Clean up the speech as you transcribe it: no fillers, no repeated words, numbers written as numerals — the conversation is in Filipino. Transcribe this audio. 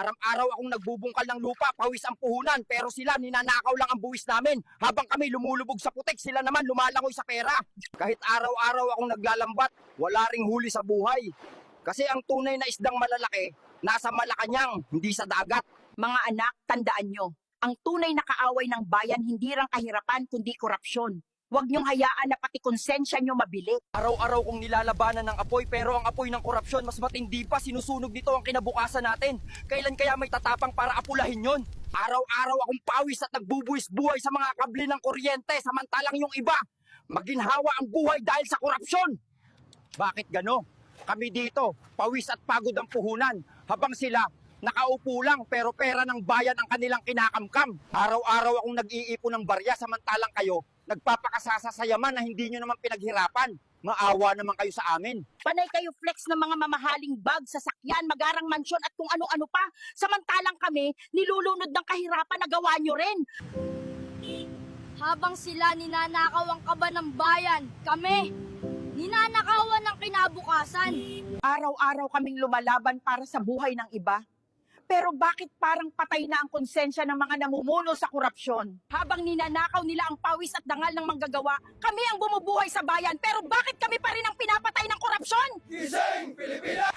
Araw-araw akong nagbubungkal ng lupa, pawis ang puhunan, pero sila ninanakaw lang ang buwis namin. Habang kami lumulubog sa putik, sila naman lumalangoy sa pera. Kahit araw-araw akong naglalambat, wala ring huli sa buhay. Kasi ang tunay na isdang malalaki, nasa Malacanang, hindi sa dagat. Mga anak, tandaan nyo, ang tunay na kaaway ng bayan hindi lang kahirapan kundi korupsyon. Huwag niyong hayaan na pati konsensya niyo mabili. Araw-araw kong nilalabanan ng apoy, pero ang apoy ng korupsyon mas matindi pa, sinusunog nito ang kinabukasan natin. Kailan kaya may tatapang para apulahin yon? Araw-araw akong pawis at nagbubuwis buhay sa mga kable ng kuryente, samantalang yung iba, maginhawa ang buhay dahil sa korupsyon. Bakit gano? Kami dito, pawis at pagod ang puhunan, habang sila, nakaupo lang pero pera ng bayan ang kanilang kinakamkam. Araw-araw akong nag-iipon ng barya, samantalang kayo, nagpapakasasa sa yaman na hindi nyo naman pinaghirapan. Maawa naman kayo sa amin. Panay kayo flex ng mga mamahaling bag, sasakyan, magarang mansyon at kung ano-ano pa. Samantalang kami, nilulunod ng kahirapan na gawa nyo rin. Habang sila ninanakaw ang kaba ng bayan, kami, ninanakawan ng kinabukasan. Araw-araw kaming lumalaban para sa buhay ng iba. Pero bakit parang patay na ang konsensya ng mga namumuno sa korupsyon? Habang ninanakaw nila ang pawis at dangal ng manggagawa, kami ang bumubuhay sa bayan. Pero bakit kami pa rin ang pinapatay ng korupsyon? Gising, Pilipinas!